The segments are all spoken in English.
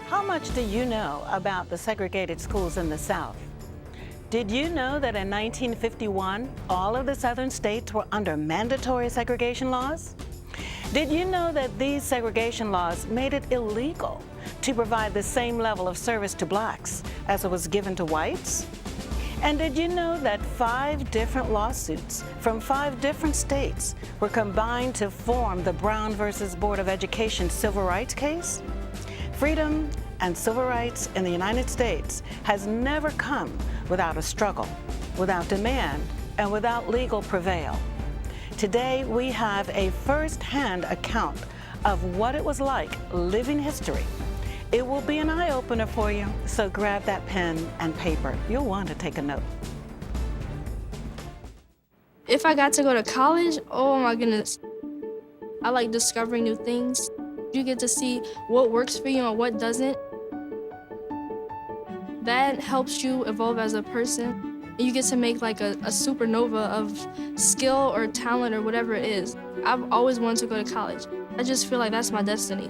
How much do you know about the segregated schools in the South? Did you know that in 1951, all of the Southern states were under mandatory segregation laws? Did you know that these segregation laws made it illegal to provide the same level of service to blacks as it was given to whites? And did you know that 5 different lawsuits from 5 different states were combined to form the Brown versus Board of Education civil rights case? Freedom and civil rights in the United States has never come without a struggle, without demand, and without legal prevail. Today, we have a first-hand account of what it was like living history. It will be an eye-opener for you, so grab that pen and paper. You'll want to take a note. If I got to go to college, oh my goodness, I like discovering new things. You get to see what works for you and what doesn't. That helps you evolve as a person. You get to make like a supernova of skill or talent or whatever it is. I've always wanted to go to college. I just feel like that's my destiny.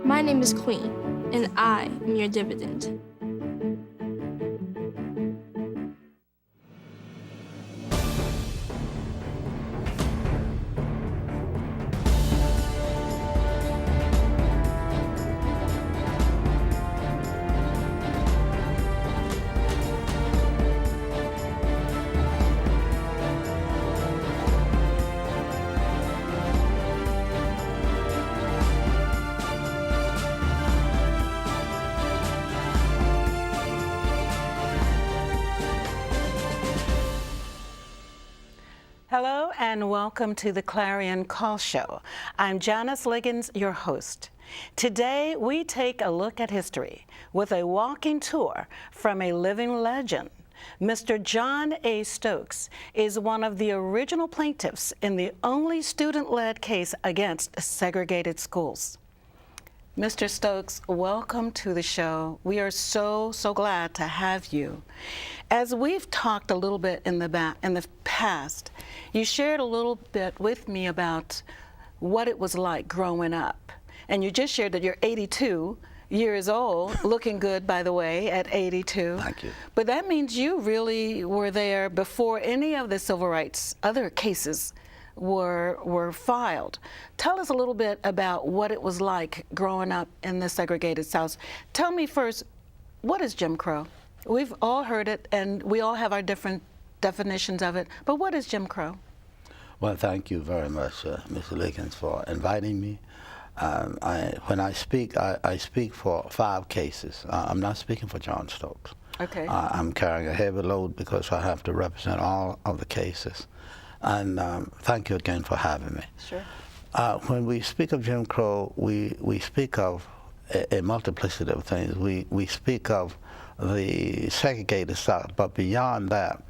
My name is Queen, and I am your dividend. Hello and welcome to the Clarion Call Show. I'm Janice Liggins, your host. Today we take a look at history with a walking tour from a living legend. Mr. John A. Stokes is one of the original plaintiffs in the only student-led case against segregated schools. Mr. Stokes, welcome to the show. We are so glad to have you. As we've talked a little bit in the past, you shared a little bit with me about what it was like growing up. And you just shared that you're 82 years old, looking good, by the way, at 82. Thank you. But that means you really were there before any of the civil rights other cases were filed. Tell us a little bit about what it was like growing up in the segregated South. Tell me first, what is Jim Crow? We've all heard it, and we all have our different definitions of it, but what is Jim Crow? Well, thank you very much, Mr. Liggins, for inviting me. When I speak, I speak for 5 cases. I'm not speaking for John Stokes. Okay. I'm carrying a heavy load because I have to represent all of the cases. And thank you again for having me. Sure. When we speak of Jim Crow, we speak of a multiplicity of things. We speak of the segregated South, but beyond that,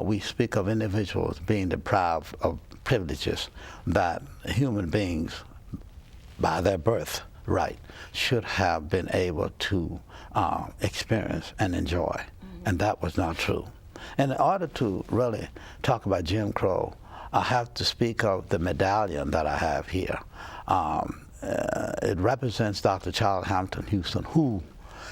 we speak of individuals being deprived of privileges that human beings, by their birthright, should have been able to experience and enjoy. Mm-hmm. And that was not true. And in order to really talk about Jim Crow, I have to speak of the medallion that I have here. It represents Dr. Charles Hampton Houston, who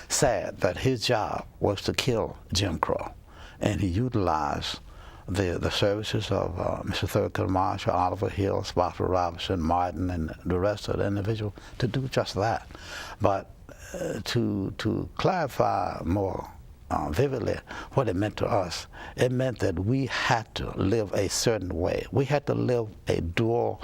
said that his job was to kill Jim Crow. And he utilized the services of Mr. Thurgood Marshall, Oliver Hill, Spotswood Robinson, Martin, and the rest of the individuals to do just that. But to clarify more vividly what it meant to us, it meant that we had to live a certain way. We had to live a dual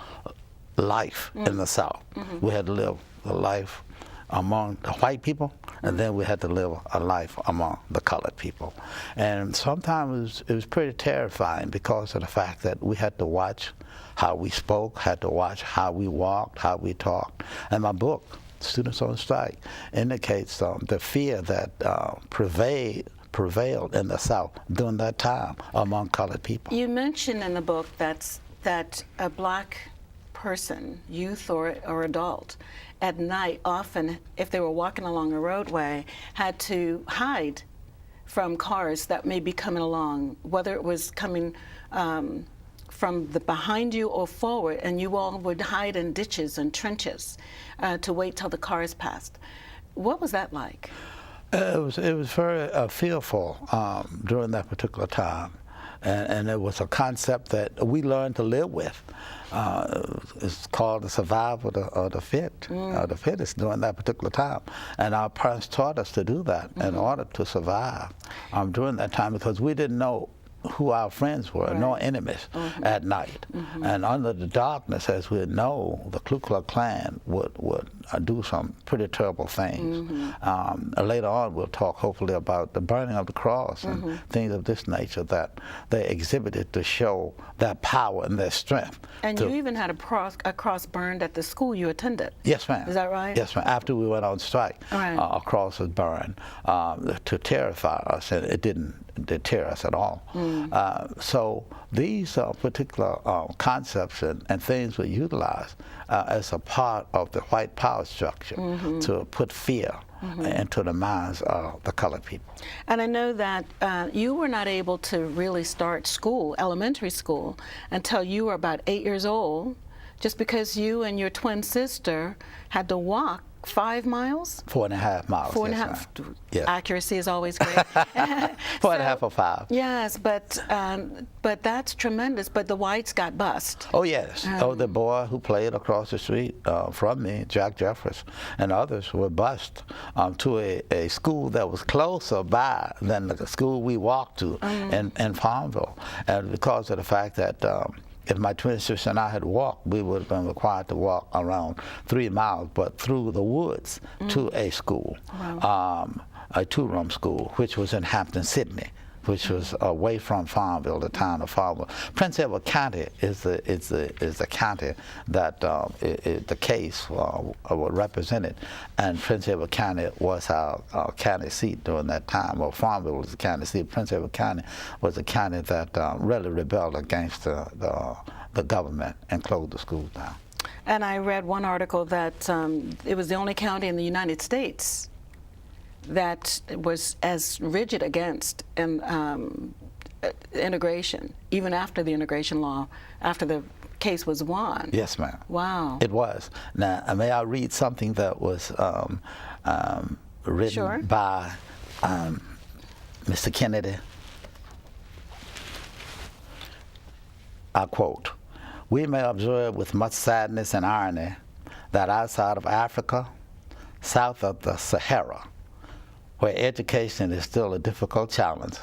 life in the South. Mm-hmm. We had to live a life among the white people, and then we had to live a life among the colored people. And sometimes it was pretty terrifying because of the fact that we had to watch how we spoke, had to watch how we walked, how we talked. And my book, Students on Strike, indicates the fear that prevailed in the South during that time among colored people. You mentioned in the book that a black person, youth or adult, at night often, if they were walking along a roadway, had to hide from cars that may be coming along, whether it was coming from the behind you or forward, and you all would hide in ditches and trenches to wait till the cars passed. What was that like? It was very fearful during that particular time, and it was a concept that we learned to live with. It's called the survival of the fit, the fittest during that particular time, and our parents taught us to do that in order to survive during that time, because we didn't know who our friends were, nor enemies at night. And under the darkness, as we know, the Ku Klux Klan would do some pretty terrible things. Later on, we'll talk hopefully about the burning of the cross and things of this nature that they exhibited to show their power and their strength. And you even had a cross burned at the school you attended. Yes, ma'am. Is that right? Yes, ma'am. After we went on strike, a cross was burned to terrify us, and it didn't deter us at all. So these particular concepts and things were utilized as a part of the white power structure to put fear into the minds of the colored people. And I know that you were not able to really start school, elementary school, until you were about 8 years old, just because you and your twin sister had to walk 5 miles? 4.5 miles. 4.5. Yes. Accuracy is always great. 4.5 or 5. Yes, but that's tremendous. But the whites got bust. Oh yes. The boy who played across the street from me, Jack Jeffers, and others were bused to a school that was closer by than the school we walked to in Farmville, and because of the fact that. If my twin sister and I had walked, we would have been required to walk around 3 miles, but through the woods to a school, a 2-room school, which was in Hampton, Sydney, which was away from Farmville, the town of Farmville. Prince Edward County is the county that the case represented, and Prince Edward County was our county seat during that time. Well, Farmville was the county seat. Prince Edward County was the county that really rebelled against the government and closed the schools down. And I read one article that it was the only county in the United States that was as rigid against integration, even after the integration law, after the case was won. Yes, ma'am. Wow. It was. Now, may I read something that was written by Mr. Kennedy? I quote, "We may observe with much sadness and irony that outside of Africa, south of the Sahara, where education is still a difficult challenge,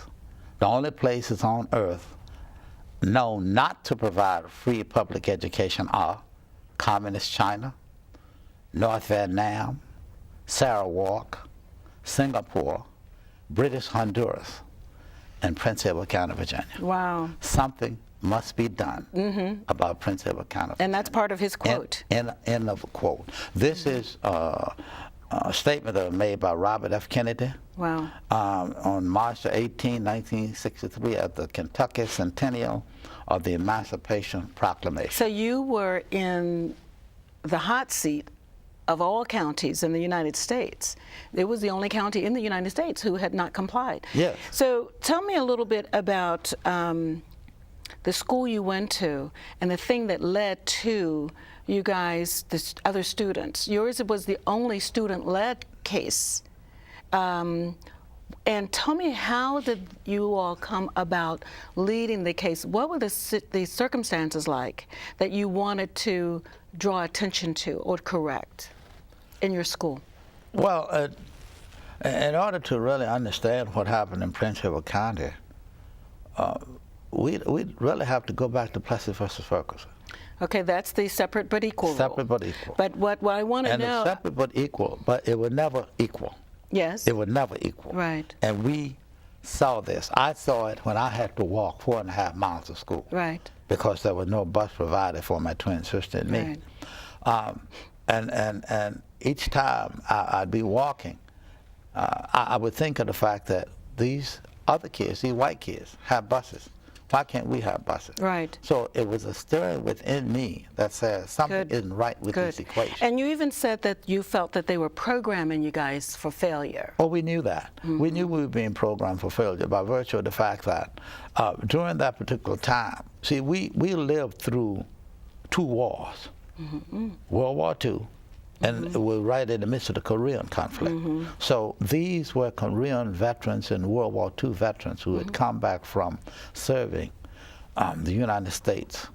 the only places on earth known not to provide free public education are Communist China, North Vietnam, Sarawak, Singapore, British Honduras, and Prince Edward County, Virginia." Wow. Something must be done about Prince Edward County, Virginia. And that's part of his quote. End of quote. This is a statement that was made by Robert F. Kennedy on March 18, 1963 at the Kentucky Centennial of the Emancipation Proclamation. So you were in the hot seat of all counties in the United States. It was the only county in the United States who had not complied. Yes. So tell me a little bit about the school you went to and the thing that led to you guys, the other students. Yours was the only student-led case. And tell me, how did you all come about leading the case? What were the circumstances like that you wanted to draw attention to or correct in your school? Well, in order to really understand what happened in Prince Edward County, we'd really have to go back to Plessy versus Ferguson. Okay, that's the separate but equal rule. Separate but equal. But what I want to know... And separate but equal, but it would never equal. Yes. It would never equal. Right. And we saw this. I saw it when I had to walk 4.5 miles to school. Right. Because there was no bus provided for my twin sister and me. Right. And each time I'd be walking, I would think of the fact that these other kids, these white kids, have buses. Why can't we have buses? Right. So it was a stirring within me that says something Good. isn't right with Good. this equation. And you even said that you felt that they were programming you guys for failure. Oh, we knew that. We knew we were being programmed for failure by virtue of the fact that during that particular time, see, we lived through 2 wars, World War II, and we're right in the midst of the Korean conflict. So these were Korean veterans and World War II veterans who had come back from serving the United States.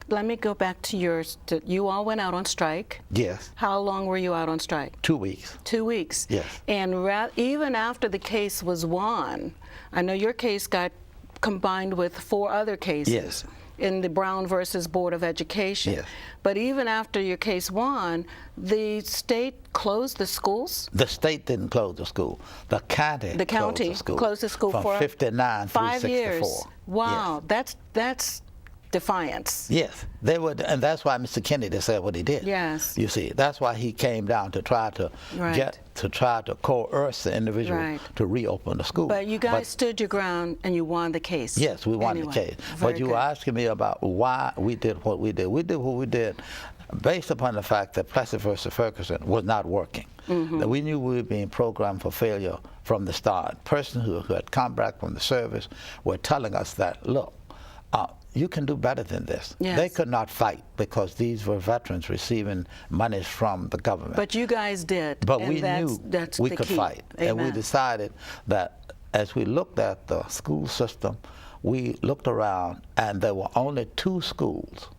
Let me go back to yours. You all went out on strike. Yes. How long were you out on strike? 2 weeks. 2 weeks. Yes. And even after the case was won, I know your case got combined with 4 other cases. Yes. In the Brown versus Board of Education. Yes. But even after your case won, the state closed the schools? The state didn't close the school. The county closed the school from for 59 through 5 years. 64. Wow, Yes. that's defiance. Yes, they would, and that's why Mr. Kennedy said what he did. Yes. You see, that's why he came down to try to coerce the individual to reopen the school. But you guys stood your ground and you won the case. Yes, we won the case. But you were asking me about why we did what we did. We did what we did based upon the fact that Plessy versus Ferguson was not working. That we knew we were being programmed for failure from the start. Persons who had come back from the service were telling us that, look, you can do better than this. Yes. They could not fight because these were veterans receiving monies from the government. But you guys did. But and we knew that's we the could key. fight. Amen. And we decided that as we looked at the school system, we looked around and there were only 2 schools,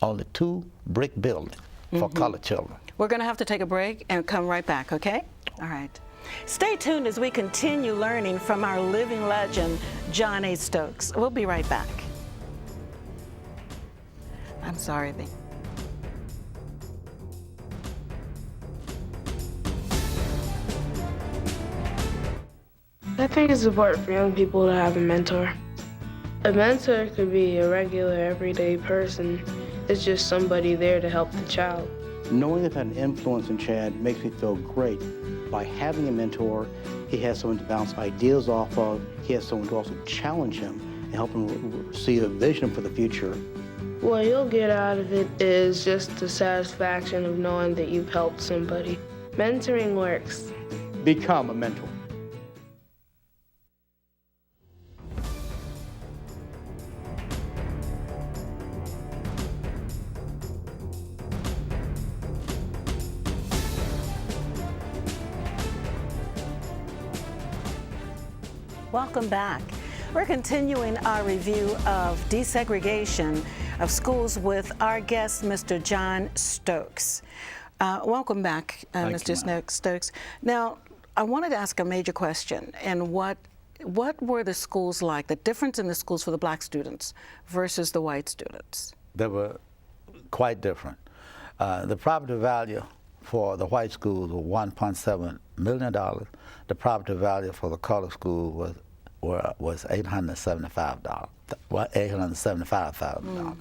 only 2 brick buildings for colored children. We're going to have to take a break and come right back, okay? All right. Stay tuned as we continue learning from our living legend, John A. Stokes. We'll be right back. I'm sorry. I think it's important for young people to have a mentor. A mentor could be a regular, everyday person. It's just somebody there to help the child. Knowing I've had an influence in Chad makes me feel great. By having a mentor, he has someone to bounce ideas off of. He has someone to also challenge him and help him see a vision for the future. What you'll get out of it is just the satisfaction of knowing that you've helped somebody. Mentoring works. Become a mentor. Welcome back. We're continuing our review of desegregation of schools with our guest, Mr. John Stokes. Welcome back, Mr. Stokes. Now, I wanted to ask a major question, and what were the schools like, the difference in the schools for the black students versus the white students? They were quite different. The property value for the white schools was $1.7 million. The property value for the colored school was $875,000.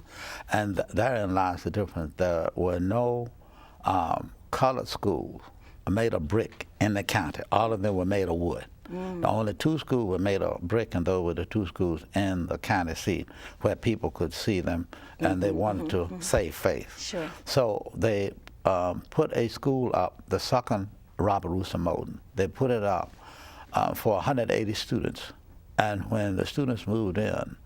And therein lies the difference. There were no colored schools made of brick in the county. All of them were made of wood. The only 2 schools were made of brick, and those were the 2 schools in the county seat where people could see them, and they wanted to save face. Sure. So they put a school up, the second Robert Rooster Moulton. They put it up for 180 students. And when the students moved in,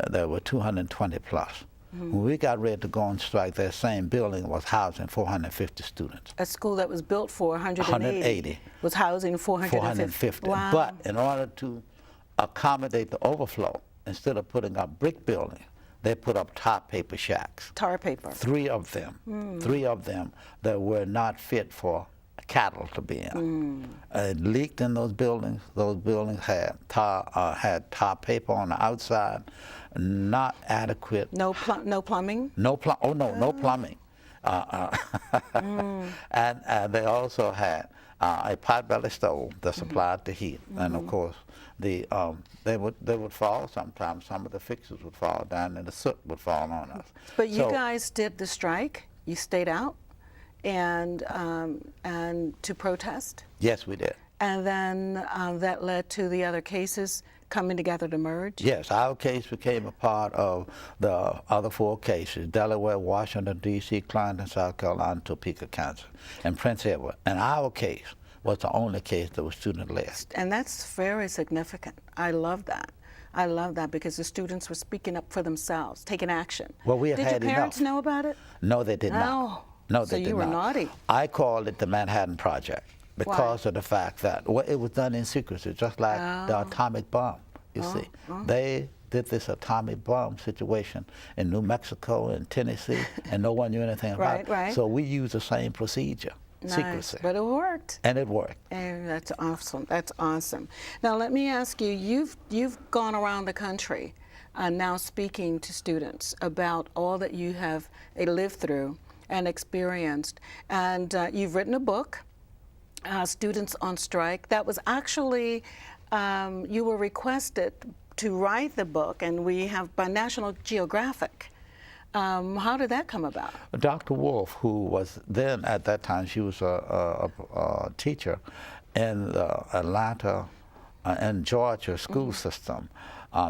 there were 220 plus. When we got ready to go on strike, that same building was housing 450 students. A school that was built for 180 was housing 450. Wow. But in order to accommodate the overflow, instead of putting up brick buildings, they put up tar paper shacks. Tar paper. 3 of them. 3 of them that were not fit for cattle to be in. It leaked in those buildings. Those buildings had tar paper on the outside, not adequate. No plumbing? No plumbing. And they also had a potbelly stove that supplied the heat, and of course they would fall sometimes. Some of the fixtures would fall down, and the soot would fall on us. But you guys did the strike. You stayed out, and to protest. Yes, we did. And then that led to the other cases coming together to merge? Yes, our case became a part of the other 4 cases: Delaware, Washington, D.C., Clarendon, South Carolina, Topeka, Kansas, and Prince Edward. And our case was the only case that was student-led. And that's very significant. I love that. I love that because the students were speaking up for themselves, taking action. Well, we had Did had your parents enough. know about it? No, they did No. not. No, So they did you were not. naughty. I called it the Manhattan Project because of the fact that it was done in secrecy, just like the atomic bomb, you see. They did this atomic bomb situation in New Mexico and Tennessee, and no one knew anything about it. Right. So we used the same procedure, Nice. secrecy. But it worked. And it worked. And that's awesome. That's awesome. Now let me ask you, you've gone around the country now speaking to students about all that you have lived through and experienced. And you've written a book, Students on Strike. That was actually, you were requested to write the book, and we have by National Geographic. How did that come about? Dr. Wolf, who was then, at that time, she was a teacher in the Atlanta and Georgia school system,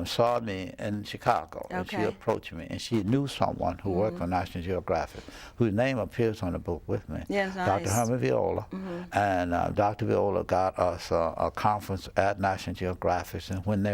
saw me in Chicago. And she approached me, and she knew someone who worked for National Geographic, whose name appears on the book with me, Yes, Dr. nice. Herman Viola. And Dr. Viola got us a conference at National Geographic, and when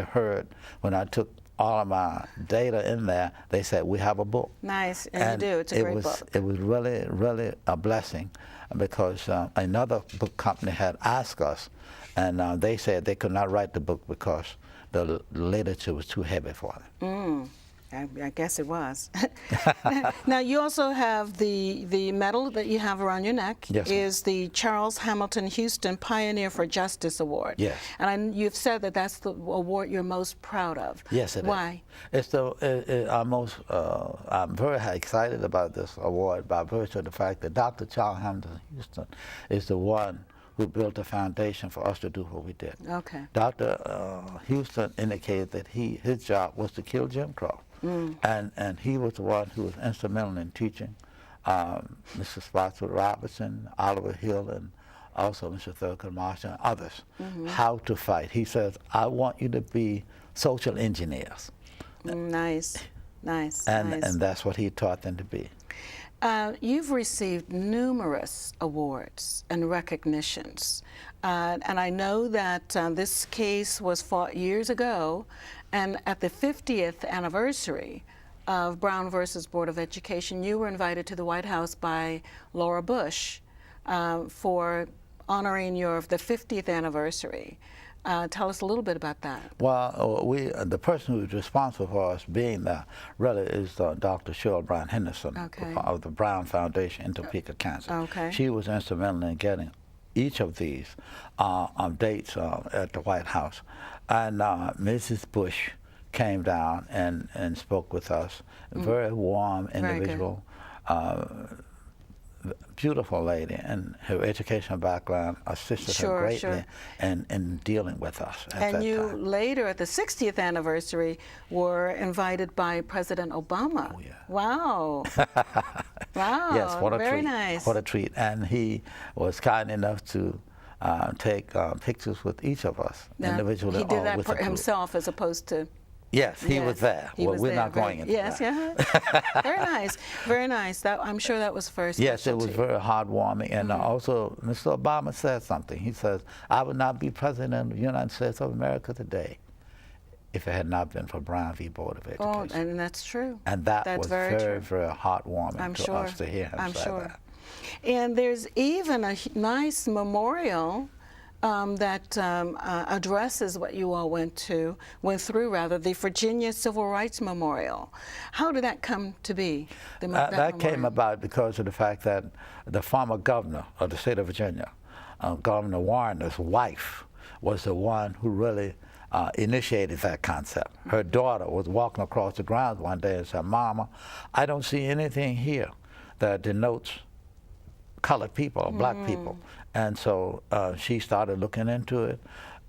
I took all of my data in there, they said, we have a book. Nice, and you do. It's a great book. It was really, really a blessing because another book company had asked us, and they said they could not write the book because the literature was too heavy for them. I guess it was. Now you also have the medal that you have around your neck. Yes, ma'am. Is the Charles Hamilton Houston Pioneer for Justice Award. Yes. And you've said that that's the award you're most proud of. Yes, it is. Why? It's I'm very excited about this award by virtue of the fact that Dr. Charles Hamilton Houston is the one who built the foundation for us to do what we did. Okay. Dr. Houston indicated that his job was to kill Jim Crow. And he was the one who was instrumental in teaching Mr. Spotswood Robertson, Oliver Hill, and also Mr. Thurgood Marshall and others how to fight. He says, I want you to be social engineers. Nice, nice, And nice. that's what he taught them to be. You've received numerous awards and recognitions, and I know that this case was fought years ago, and at the 50th anniversary of Brown versus Board of Education, you were invited to the White House by Laura Bush for honoring the 50th anniversary. Tell us a little bit about that. Well, the person who's responsible for us being there really is Dr. Cheryl Brown Henderson of the Brown Foundation in Topeka, Kansas. Okay. She was instrumental in getting each of these dates at the White House. And Mrs. Bush came down and spoke with us. Very warm individual. Beautiful lady, and her educational background assisted her greatly in dealing with us at that And you time. later, at the 60th anniversary, were invited by President Obama. Oh, yeah. Wow. Wow. Yes, what a very treat. nice. What a treat. And he was kind enough to take pictures with each of us individually. He did or that with for a group. himself as opposed to. Yes, he was there. He was we're there. not going into yes, that. yeah. Very nice. Very nice. I'm sure that was very special. Yes, it was very heartwarming. And also, Mr. Obama said something. He says, I would not be president of the United States of America today if it had not been for Brown v. Board of Education. Oh, and that's true. And that's was very, true. very heartwarming to sure. us to hear him say that. And there's even a nice memorial that addresses what you all went through, the Virginia Civil Rights Memorial. How did that come to be? That came about because of the fact that the former governor of the state of Virginia, Governor Warner's wife, was the one who really initiated that concept. Her daughter was walking across the grounds one day and said, Mama, I don't see anything here that denotes colored people or black people. And so she started looking into it,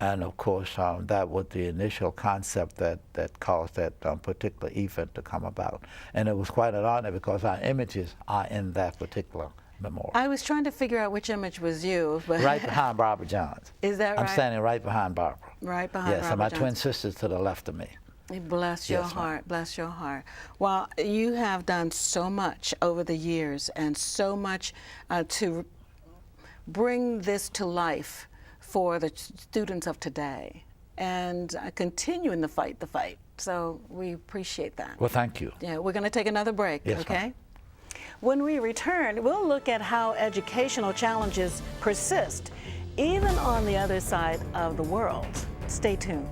and of course that was the initial concept that caused that particular event to come about. And it was quite an honor because our images are in that particular Memorial. I was trying to figure out which image was you, but Right behind Barbara Johns. Is that right? I'm standing right behind Barbara. Right behind Yes, and Barbara my Johns. twin sisters to the left of me. Bless your Yes, ma'am. heart, bless your heart. Well, you have done so much over the years and so much to bring this to life for the students of today and continuing the fight. So we appreciate that. Well, thank you. Yeah, we're going to take another break, Yes, okay? ma'am. When we return, we'll look at how educational challenges persist even on the other side of the world. Stay tuned.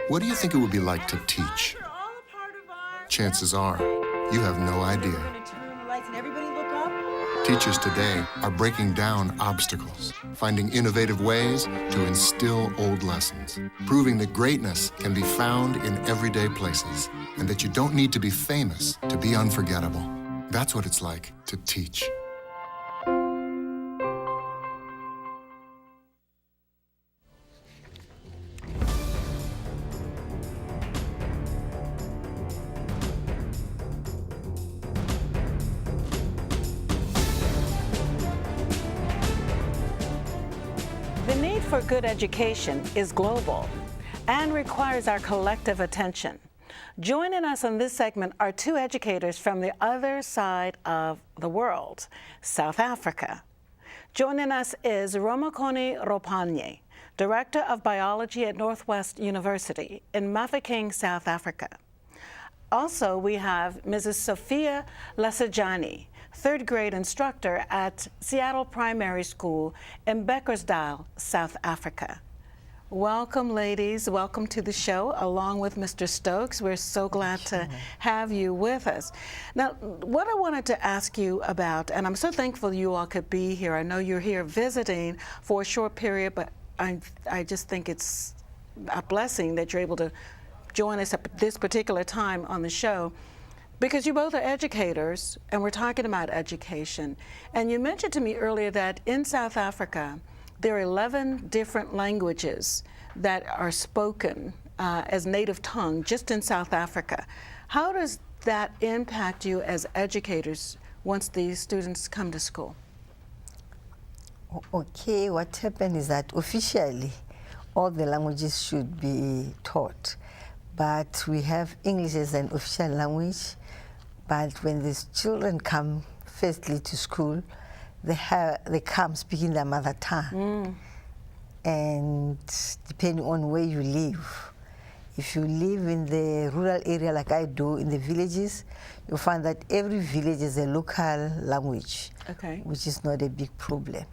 What do you think it would be like to teach? Chances are, you have no idea. Teachers today are breaking down obstacles, finding innovative ways to instill old lessons, proving that greatness can be found in everyday places, and that you don't need to be famous to be unforgettable. That's what it's like to teach. The need for good education is global and requires our collective attention. Joining us on this segment are two educators from the other side of the world, South Africa. Joining us is Romakoni Ropanye, Director of Biology at Northwest University in Mafeking, South Africa. Also, we have Mrs. Sophia Lasajani, third grade instructor at Seattle Primary School in Beckersdale, South Africa. Welcome, ladies. Welcome to the show, along with Mr. Stokes. We're so glad to have you with us. Now, what I wanted to ask you about, and I'm so thankful you all could be here. I know you're here visiting for a short period, but I just think it's a blessing that you're able to join us at this particular time on the show, because you both are educators, and we're talking about education. And you mentioned to me earlier that in South Africa, there are 11 different languages that are spoken as native tongue just in South Africa. How does that impact you as educators once these students come to school? Okay, what happened is that officially all the languages should be taught, but we have English as an official language. But when these children come firstly to school, they come speaking their mother tongue. And depending on where you live, if you live in the rural area like I do, in the villages, you'll find that every village is a local language, which is not a big problem.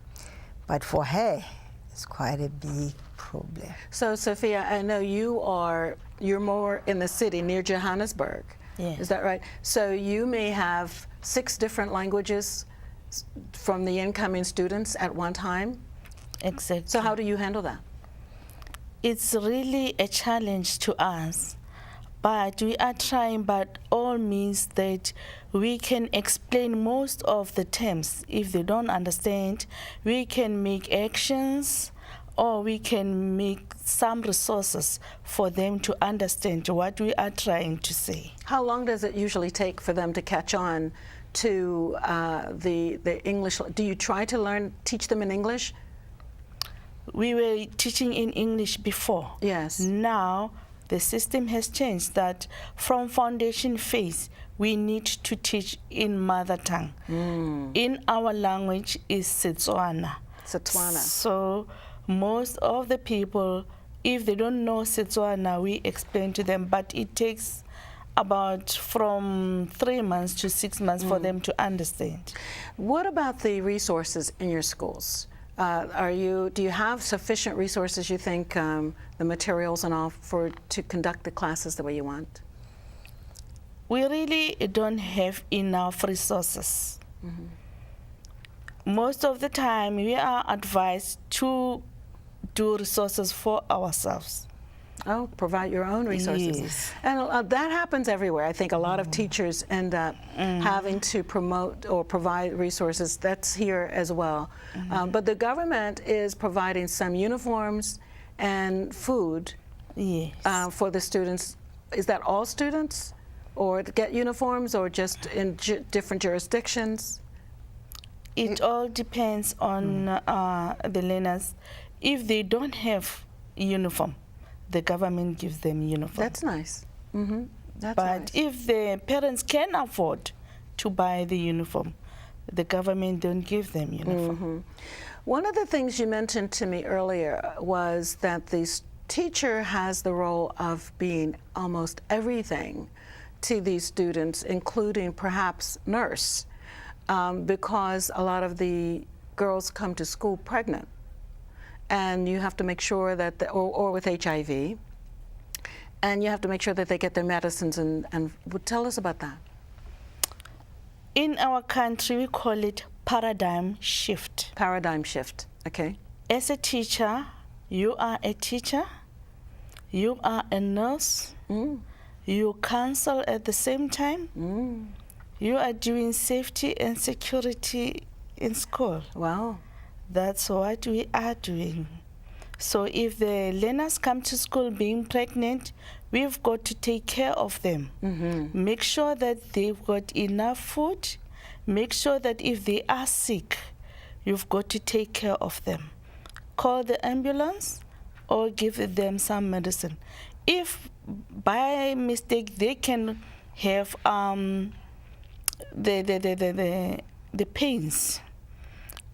But for her, it's quite a big problem. So, Sophia, I know you're more in the city near Johannesburg. Yes. Is that right? So you may have 6 different languages from the incoming students at one time? Exactly. So how do you handle that? It's really a challenge to us, but we are trying by all means that we can explain most of the terms. If they don't understand, we can make actions, or we can make some resources for them to understand what we are trying to say. How long does it usually take for them to catch on to the English? Do you try to teach them in English? We were teaching in English before. Yes. Now the system has changed that from foundation phase, we need to teach in mother tongue. In our language is Setswana. Setswana. So most of the people, if they don't know Setswana, we explain to them, but it takes about from 3 months to 6 months for them to understand. What about the resources in your schools? Do you have sufficient resources, you think, the materials and all, to conduct the classes the way you want? We really don't have enough resources. Most of the time, we are advised to do resources for ourselves. Oh, provide your own resources. Yes. And that happens everywhere. I think a lot of teachers end up having to promote or provide resources. That's here as well. But the government is providing some uniforms and food Yes. for the students. Is that all students? Or get uniforms, or just in different jurisdictions? It all depends on the learners. If they don't have uniform, the government gives them uniform. That's nice. That's But nice. if the parents can afford to buy the uniform, the government don't give them uniform. One of the things you mentioned to me earlier was that the teacher has the role of being almost everything to these students, including perhaps nurse, because a lot of the girls come to school pregnant, and you have to make sure that, or with HIV, and you have to make sure that they get their medicines. And tell us about that. In our country, we call it paradigm shift. Paradigm shift. Okay. As a teacher, you are a teacher, you are a nurse, you counsel at the same time, you are doing safety and security in school. Wow. That's what we are doing. So if the learners come to school being pregnant, we've got to take care of them. Make sure that they've got enough food. Make sure that if they are sick, you've got to take care of them. Call the ambulance or give them some medicine. If by mistake they can have the pains,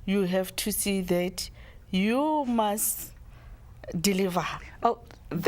you have to see that you must deliver the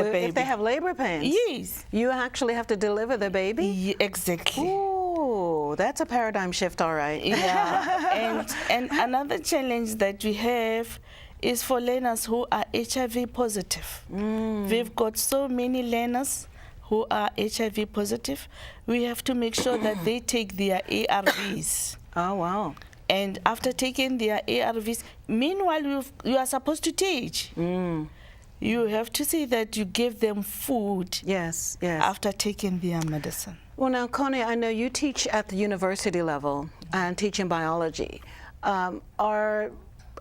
baby. If they have labor pains, Yes. you actually have to deliver the baby? Exactly. Ooh, that's a paradigm shift, all right. Yeah. and another challenge that we have is for learners who are HIV positive. We've got so many learners who are HIV positive. We have to make sure that they take their ARVs. Oh, wow. And after taking their ARVs, meanwhile, you are supposed to teach. You have to see that you give them food. Yes, yes. After taking their medicine. Well, now, Connie, I know you teach at the university level and teach in biology.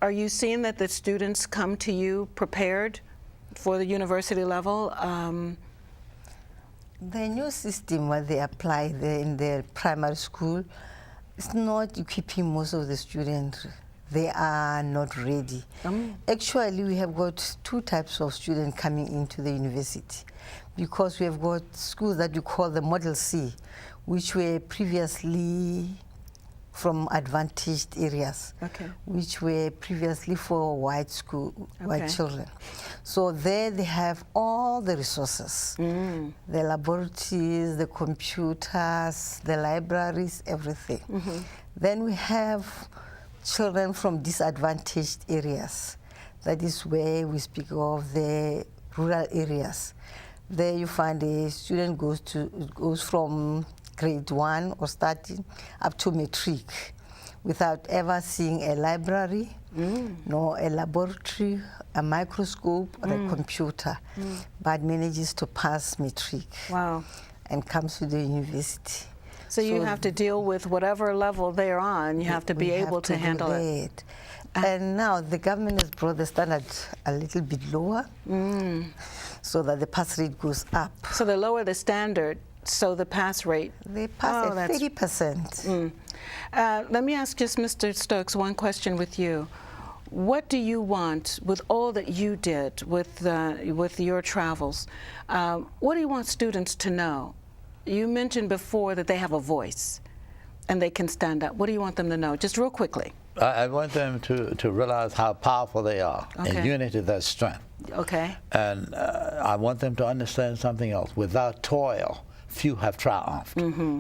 Are you seeing that the students come to you prepared for the university level? The new system, what they apply there in their primary school, is not equipping most of the students. They are not ready. Actually, we have got two types of students coming into the university, because we have got schools that we call the Model C, which were previously from advantaged areas, which were previously for white children. So there they have all the resources, the laboratories, the computers, the libraries, everything. Then we have children from disadvantaged areas. That is where we speak of the rural areas. There you find a student goes from grade 1 or starting up to matric without ever seeing a library, nor a laboratory, a microscope, or a computer, but manages to pass matric. Wow. And comes to the university. So you have to deal with whatever level they're on. You have to be able to handle it. And now the government has brought the standard a little bit lower, so that the pass rate goes up. So they lower the standard, so the pass rate. They pass at 30%. Let me ask just Mr. Stokes one question with you. What do you want with all that you did with your travels? What do you want students to know? You mentioned before that they have a voice and they can stand up. What do you want them to know? Just real quickly. I want them to realize how powerful they are. And unity, that's strength. Okay. And I want them to understand something else. Without toil, few have triumphed.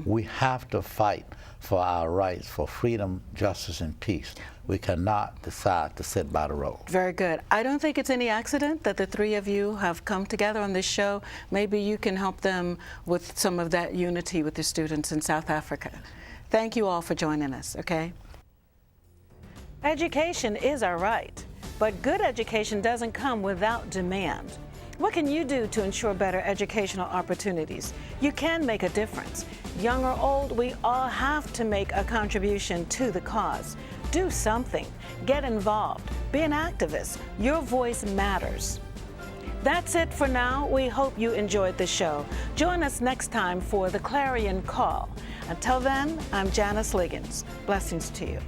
We have to fight for our rights, for freedom, justice, and peace. We cannot decide to sit by the road. Very good. I don't think it's any accident that the three of you have come together on this show. Maybe you can help them with some of that unity with the students in South Africa. Thank you all for joining us, okay? Education is our right, but good education doesn't come without demand. What can you do to ensure better educational opportunities? You can make a difference. Young or old, we all have to make a contribution to the cause. Do something. Get involved. Be an activist. Your voice matters. That's it for now. We hope you enjoyed the show. Join us next time for the Clarion Call. Until then, I'm Janice Liggins. Blessings to you.